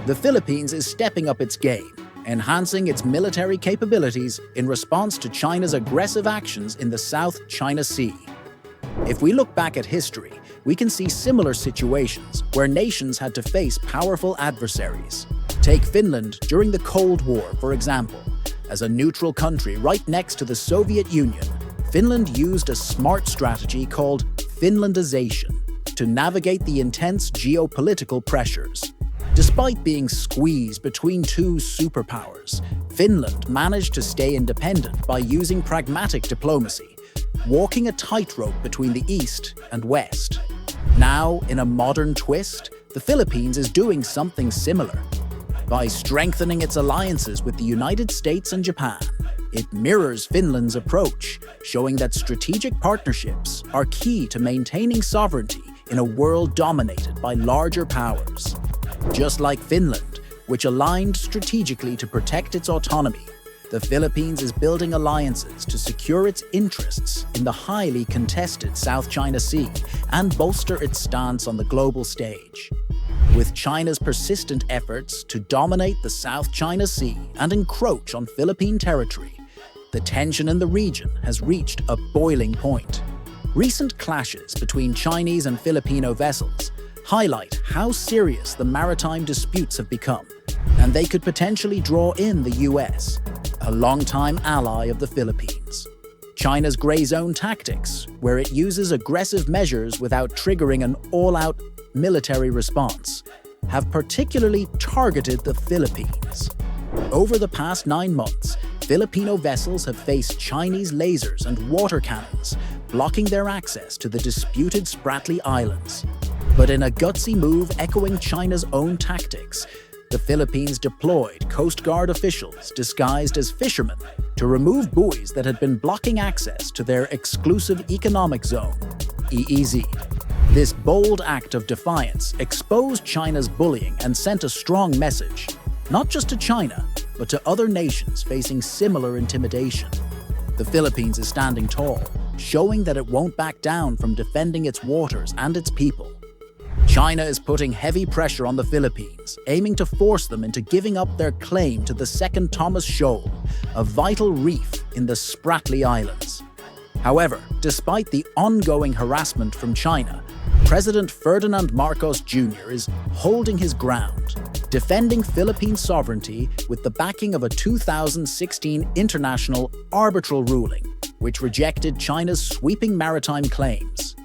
The Philippines is stepping up its game, enhancing its military capabilities in response to China's aggressive actions in the South China Sea. If we look back at history, we can see similar situations where nations had to face powerful adversaries. Take Finland during the Cold War, for example. As a neutral country right next to the Soviet Union, Finland used a smart strategy called Finlandization to navigate the intense geopolitical pressures. Despite being squeezed between two superpowers, Finland managed to stay independent by using pragmatic diplomacy, walking a tightrope between the East and West. Now, in a modern twist, the Philippines is doing something similar. By strengthening its alliances with the United States and Japan, it mirrors Finland's approach, showing that strategic partnerships are key to maintaining sovereignty in a world dominated by larger powers. Just like Finland, which aligned strategically to protect its autonomy, the Philippines is building alliances to secure its interests in the highly contested South China Sea and bolster its stance on the global stage. With China's persistent efforts to dominate the South China Sea and encroach on Philippine territory, the tension in the region has reached a boiling point. Recent clashes between Chinese and Filipino vessels highlight how serious the maritime disputes have become, and they could potentially draw in the US, a longtime ally of the Philippines. China's gray zone tactics, where it uses aggressive measures without triggering an all-out military response, have particularly targeted the Philippines. Over the past 9 months, Filipino vessels have faced Chinese lasers and water cannons, blocking their access to the disputed Spratly Islands. But in a gutsy move echoing China's own tactics, the Philippines deployed Coast Guard officials disguised as fishermen to remove buoys that had been blocking access to their exclusive economic zone, EEZ. This bold act of defiance exposed China's bullying and sent a strong message, not just to China, but to other nations facing similar intimidation. The Philippines is standing tall, showing that it won't back down from defending its waters and its people. China is putting heavy pressure on the Philippines, aiming to force them into giving up their claim to the Second Thomas Shoal, a vital reef in the Spratly Islands. However, despite the ongoing harassment from China, President Ferdinand Marcos Jr. is holding his ground, defending Philippine sovereignty with the backing of a 2016 international arbitral ruling, which rejected China's sweeping maritime claims.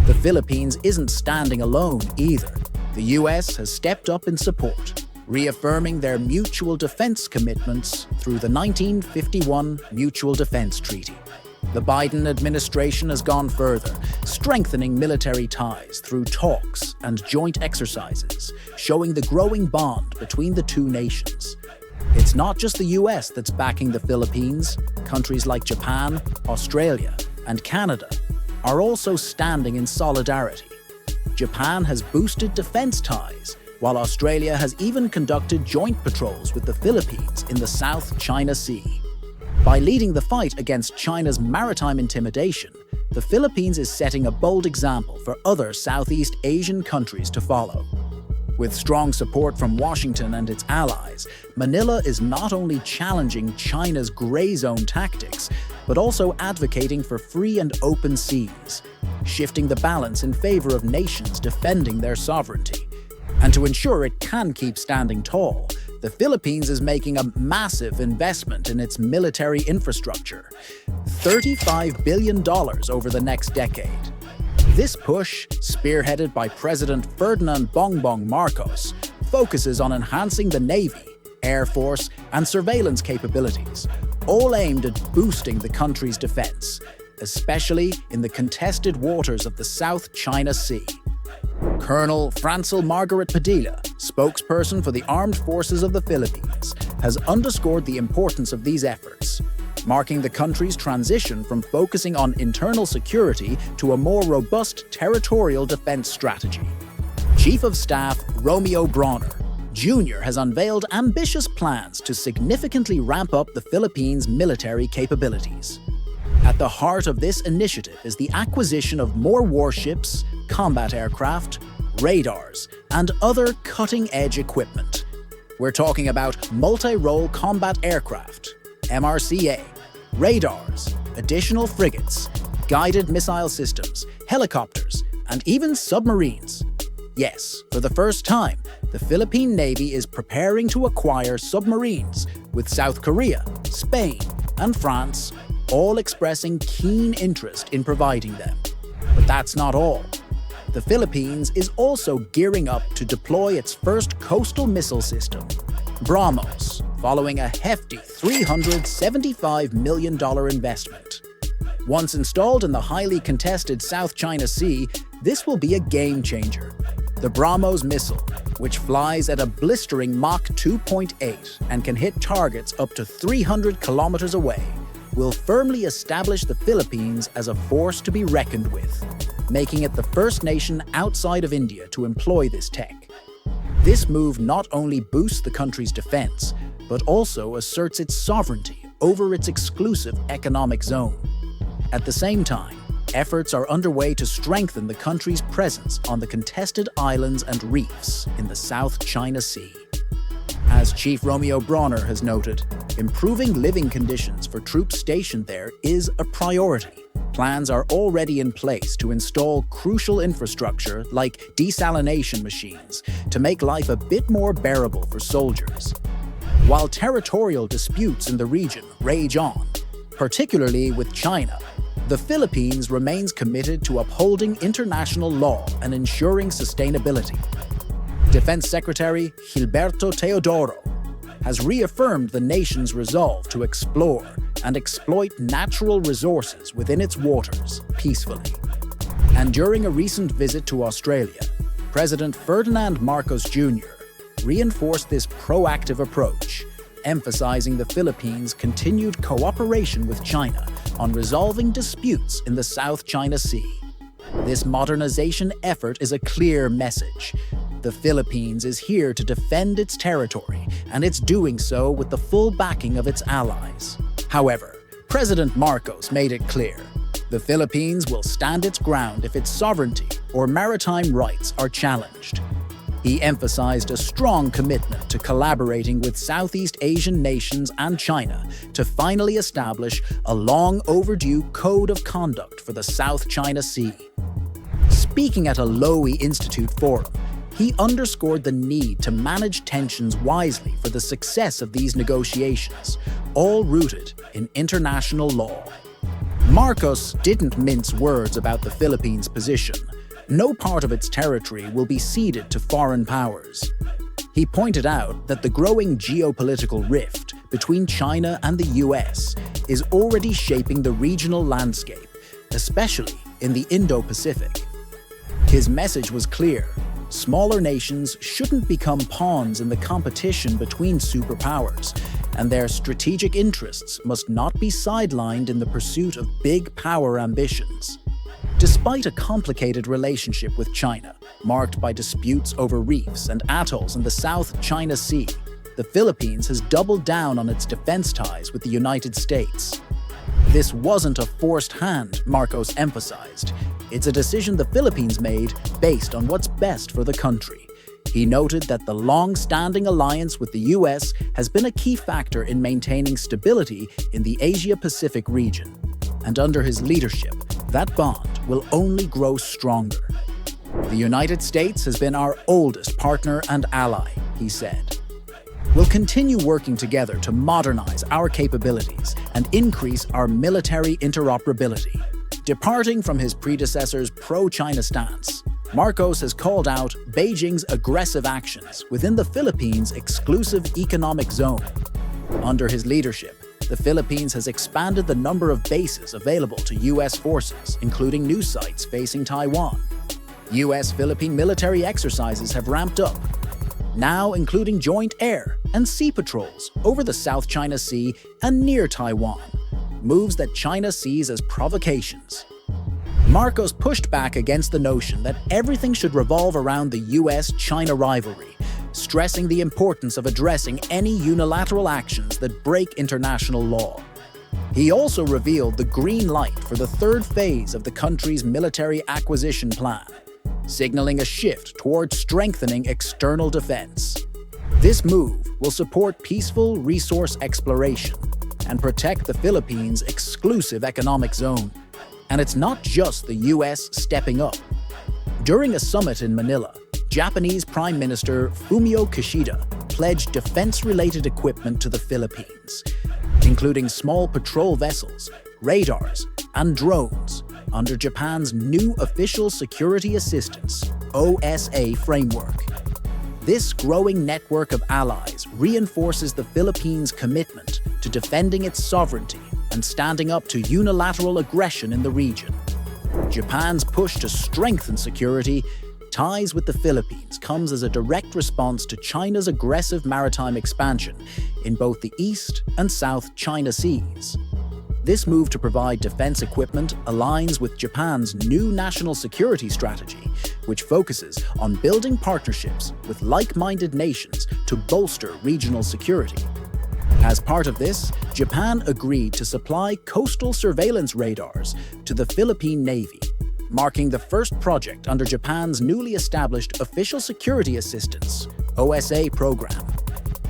The Philippines isn't standing alone either. The US has stepped up in support, reaffirming their mutual defense commitments through the 1951 Mutual Defense Treaty. The Biden administration has gone further, strengthening military ties through talks and joint exercises, showing the growing bond between the two nations. It's not just the US that's backing the Philippines. Countries like Japan, Australia, and Canada are also standing in solidarity. Japan has boosted defense ties, while Australia has even conducted joint patrols with the Philippines in the South China Sea. By leading the fight against China's maritime intimidation, the Philippines is setting a bold example for other Southeast Asian countries to follow. With strong support from Washington and its allies, Manila is not only challenging China's gray zone tactics, but also advocating for free and open seas, shifting the balance in favor of nations defending their sovereignty. And to ensure it can keep standing tall, the Philippines is making a massive investment in its military infrastructure, $35 billion over the next decade. This push, spearheaded by President Ferdinand Bongbong Marcos, focuses on enhancing the Navy, Air Force, and surveillance capabilities, all aimed at boosting the country's defense, especially in the contested waters of the South China Sea. Colonel Francil Margaret Padilla, spokesperson for the Armed Forces of the Philippines, has underscored the importance of these efforts, marking the country's transition from focusing on internal security to a more robust territorial defense strategy. Chief of Staff Romeo Brawner Jr. has unveiled ambitious plans to significantly ramp up the Philippines' military capabilities. At the heart of this initiative is the acquisition of more warships, combat aircraft, radars, and other cutting-edge equipment. We're talking about multi-role combat aircraft, MRCA, radars, additional frigates, guided missile systems, helicopters, and even submarines. Yes, for the first time, the Philippine Navy is preparing to acquire submarines, with South Korea, Spain, and France all expressing keen interest in providing them. But that's not all. The Philippines is also gearing up to deploy its first coastal missile system, BrahMos, following a hefty $375 million investment. Once installed in the highly contested South China Sea, this will be a game-changer. The BrahMos missile, which flies at a blistering Mach 2.8 and can hit targets up to 300 kilometers away, will firmly establish the Philippines as a force to be reckoned with, making it the first nation outside of India to employ this tech. This move not only boosts the country's defense, but also asserts its sovereignty over its exclusive economic zone. At the same time, efforts are underway to strengthen the country's presence on the contested islands and reefs in the South China Sea. As Chief Romeo Bronner has noted, improving living conditions for troops stationed there is a priority. Plans are already in place to install crucial infrastructure like desalination machines to make life a bit more bearable for soldiers. While territorial disputes in the region rage on, particularly with China, the Philippines remains committed to upholding international law and ensuring sustainability. Defense Secretary Gilberto Teodoro has reaffirmed the nation's resolve to explore and exploit natural resources within its waters peacefully. And during a recent visit to Australia, President Ferdinand Marcos Jr. reinforced this proactive approach, emphasizing the Philippines' continued cooperation with China on resolving disputes in the South China Sea. This modernization effort is a clear message. The Philippines is here to defend its territory, and it's doing so with the full backing of its allies. However, President Marcos made it clear, the Philippines will stand its ground if its sovereignty or maritime rights are challenged. He emphasized a strong commitment to collaborating with Southeast Asian nations and China to finally establish a long overdue code of conduct for the South China Sea. Speaking at a Lowy Institute forum, he underscored the need to manage tensions wisely for the success of these negotiations, all rooted in international law. Marcos didn't mince words about the Philippines' position. No part of its territory will be ceded to foreign powers. He pointed out that the growing geopolitical rift between China and the US is already shaping the regional landscape, especially in the Indo-Pacific. His message was clear. Smaller nations shouldn't become pawns in the competition between superpowers, and their strategic interests must not be sidelined in the pursuit of big power ambitions. Despite a complicated relationship with China, marked by disputes over reefs and atolls in the South China Sea, the Philippines has doubled down on its defense ties with the United States. This wasn't a forced hand, Marcos emphasized. It's a decision the Philippines made based on what's best for the country. He noted that the long-standing alliance with the US has been a key factor in maintaining stability in the Asia-Pacific region. And under his leadership, that bond will only grow stronger. The United States has been our oldest partner and ally, he said. We'll continue working together to modernize our capabilities and increase our military interoperability. Departing from his predecessor's pro-China stance, Marcos has called out Beijing's aggressive actions within the Philippines' exclusive economic zone. Under his leadership, the Philippines has expanded the number of bases available to US forces, including new sites facing Taiwan. US-Philippine military exercises have ramped up, now including joint air and sea patrols over the South China Sea and near Taiwan, moves that China sees as provocations. Marcos pushed back against the notion that everything should revolve around the US-China rivalry, stressing the importance of addressing any unilateral actions that break international law. He also revealed the green light for the third phase of the country's military acquisition plan, signaling a shift toward strengthening external defense. This move will support peaceful resource exploration and protect the Philippines' exclusive economic zone. And it's not just the US stepping up. During a summit in Manila, Japanese Prime Minister Fumio Kishida pledged defense-related equipment to the Philippines, including small patrol vessels, radars, and drones under Japan's new Official Security Assistance (OSA) framework. This growing network of allies reinforces the Philippines' commitment to defending its sovereignty and standing up to unilateral aggression in the region. Japan's push to strengthen security ties with the Philippines comes as a direct response to China's aggressive maritime expansion in both the East and South China Seas. This move to provide defense equipment aligns with Japan's new national security strategy, which focuses on building partnerships with like-minded nations to bolster regional security. As part of this, Japan agreed to supply coastal surveillance radars to the Philippine Navy, marking the first project under Japan's newly established Official Security Assistance (OSA) program.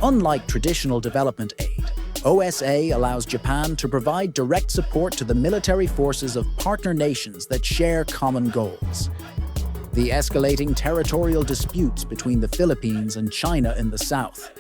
Unlike traditional development aid, OSA allows Japan to provide direct support to the military forces of partner nations that share common goals. The escalating territorial disputes between the Philippines and China in the south,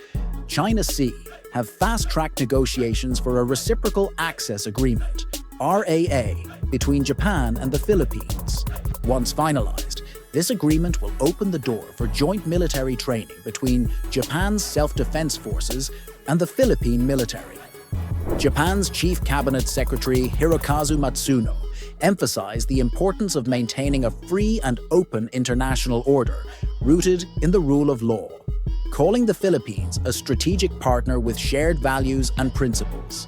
China Sea, have fast-tracked negotiations for a Reciprocal Access Agreement (RAA) between Japan and the Philippines. Once finalized, this agreement will open the door for joint military training between Japan's self-defense forces and the Philippine military. Japan's Chief Cabinet Secretary Hirokazu Matsuno emphasized the importance of maintaining a free and open international order rooted in the rule of law, calling the Philippines a strategic partner with shared values and principles.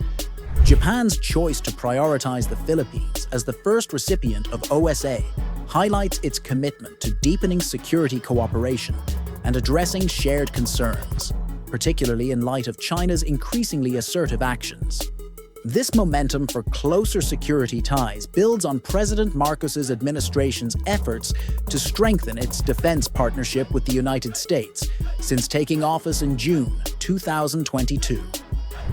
Japan's choice to prioritize the Philippines as the first recipient of OSA highlights its commitment to deepening security cooperation and addressing shared concerns, particularly in light of China's increasingly assertive actions. This momentum for closer security ties builds on President Marcos's administration's efforts to strengthen its defense partnership with the United States since taking office in June 2022.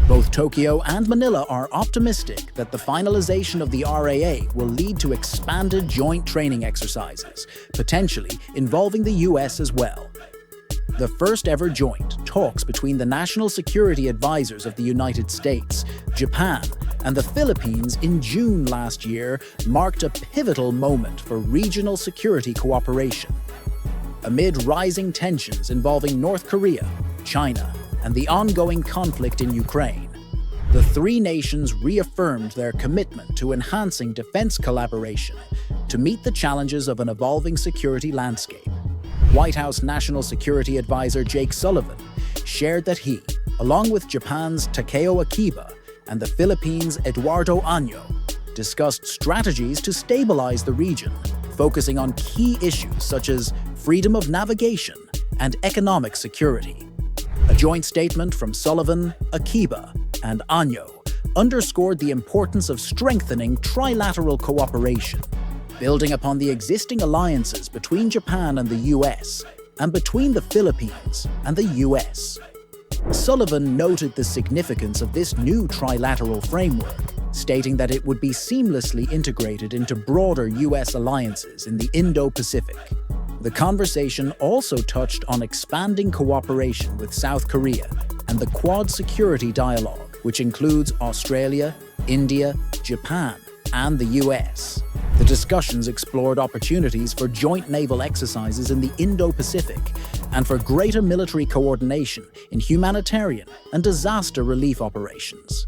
Both Tokyo and Manila are optimistic that the finalization of the RAA will lead to expanded joint training exercises, potentially involving the US as well. The first-ever joint talks between the National Security Advisors of the United States, Japan, and the Philippines in June last year marked a pivotal moment for regional security cooperation. Amid rising tensions involving North Korea, China, and the ongoing conflict in Ukraine, the three nations reaffirmed their commitment to enhancing defense collaboration to meet the challenges of an evolving security landscape. White House National Security Advisor Jake Sullivan shared that he, along with Japan's Takeo Akiba and the Philippines' Eduardo Año, discussed strategies to stabilize the region, focusing on key issues such as freedom of navigation and economic security. A joint statement from Sullivan, Akiba, and Año underscored the importance of strengthening trilateral cooperation, building upon the existing alliances between Japan and the US, and between the Philippines and the US. Sullivan noted the significance of this new trilateral framework, stating that it would be seamlessly integrated into broader US alliances in the Indo-Pacific. The conversation also touched on expanding cooperation with South Korea and the Quad Security Dialogue, which includes Australia, India, Japan, and the US. The discussions explored opportunities for joint naval exercises in the Indo-Pacific and for greater military coordination in humanitarian and disaster relief operations.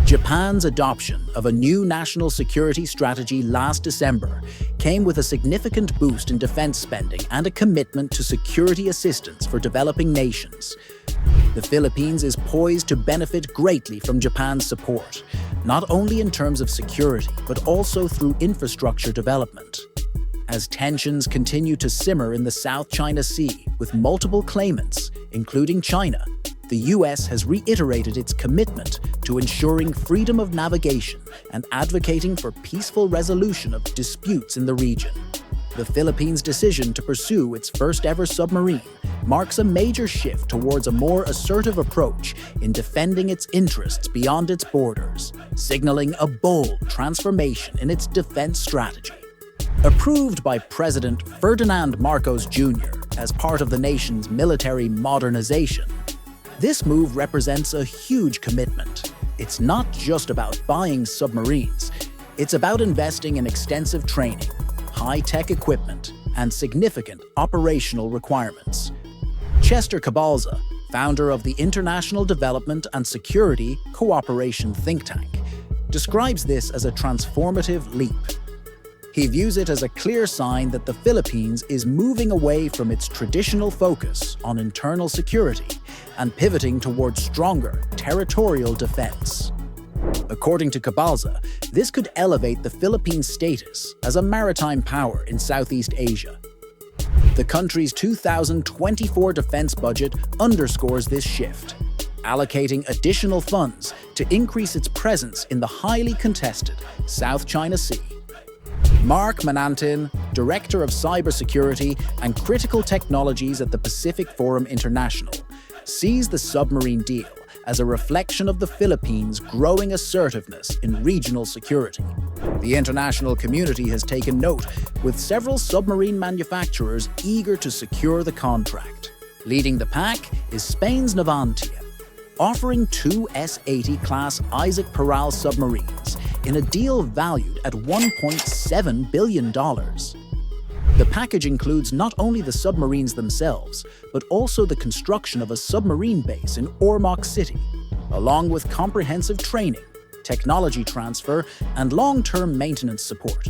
Japan's adoption of a new national security strategy last December came with a significant boost in defense spending and a commitment to security assistance for developing nations. The Philippines is poised to benefit greatly from Japan's support, not only in terms of security, but also through infrastructure development. As tensions continue to simmer in the South China Sea with multiple claimants, including China, the US has reiterated its commitment to ensuring freedom of navigation and advocating for peaceful resolution of disputes in the region. The Philippines' decision to pursue its first-ever submarine marks a major shift towards a more assertive approach in defending its interests beyond its borders, signaling a bold transformation in its defense strategy. Approved by President Ferdinand Marcos Jr. as part of the nation's military modernization, this move represents a huge commitment. It's not just about buying submarines, it's about investing in extensive training, high-tech equipment, and significant operational requirements. Chester Cabalza, founder of the International Development and Security Cooperation think tank, describes this as a transformative leap. He views it as a clear sign that the Philippines is moving away from its traditional focus on internal security and pivoting towards stronger territorial defense. According to Cabalza, this could elevate the Philippines' status as a maritime power in Southeast Asia. The country's 2024 defense budget underscores this shift, allocating additional funds to increase its presence in the highly contested South China Sea. Mark Manantin, Director of Cybersecurity and Critical Technologies at the Pacific Forum International, sees the submarine deal as a reflection of the Philippines' growing assertiveness in regional security. The international community has taken note, with several submarine manufacturers eager to secure the contract. Leading the pack is Spain's Navantia, offering two S-80 class Isaac Peral submarines in a deal valued at $1.7 billion. The package includes not only the submarines themselves, but also the construction of a submarine base in Ormoc City, along with comprehensive training, technology transfer, and long-term maintenance support.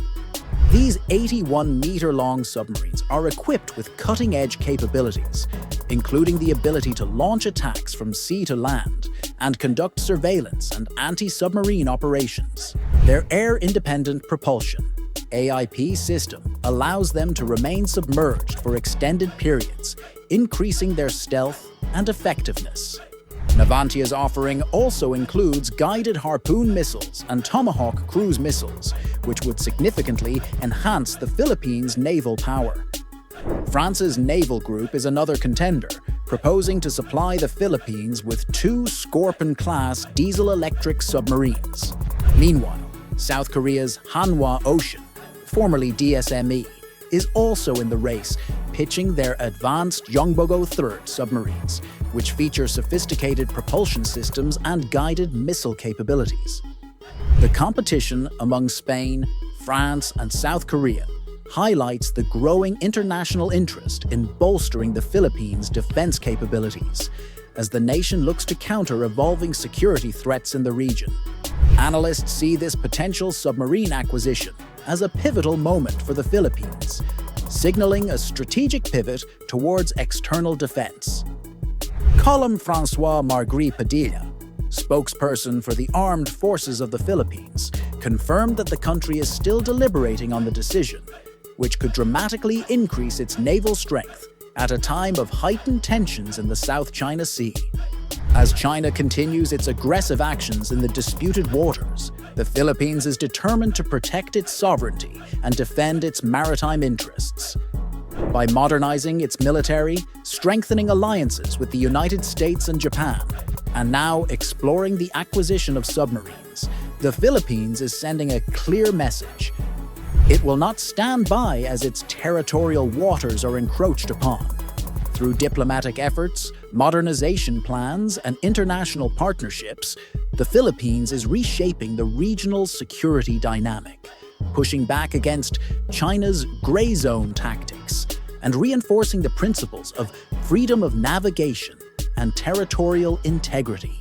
These 81-meter-long submarines are equipped with cutting-edge capabilities, including the ability to launch attacks from sea to land and conduct surveillance and anti-submarine operations. Their air-independent propulsion AIP system allows them to remain submerged for extended periods, increasing their stealth and effectiveness. Navantia's offering also includes guided Harpoon missiles and Tomahawk cruise missiles, which would significantly enhance the Philippines' naval power. France's naval group is another contender, proposing to supply the Philippines with two Scorpion-class diesel-electric submarines. Meanwhile, South Korea's Hanwha Ocean, formerly DSME, is also in the race, pitching their advanced Yongbogo III submarines, which feature sophisticated propulsion systems and guided missile capabilities. The competition among Spain, France, and South Korea highlights the growing international interest in bolstering the Philippines' defense capabilities, as the nation looks to counter evolving security threats in the region. Analysts see this potential submarine acquisition as a pivotal moment for the Philippines, signaling a strategic pivot towards external defense. Colm Francois Margri Padilla, spokesperson for the Armed Forces of the Philippines, confirmed that the country is still deliberating on the decision, which could dramatically increase its naval strength at a time of heightened tensions in the South China Sea. As China continues its aggressive actions in the disputed waters, the Philippines is determined to protect its sovereignty and defend its maritime interests. By modernizing its military, strengthening alliances with the United States and Japan, and now exploring the acquisition of submarines, the Philippines is sending a clear message. It will not stand by as its territorial waters are encroached upon. Through diplomatic efforts, modernization plans, and international partnerships, the Philippines is reshaping the regional security dynamic, pushing back against China's gray zone tactics, and reinforcing the principles of freedom of navigation and territorial integrity.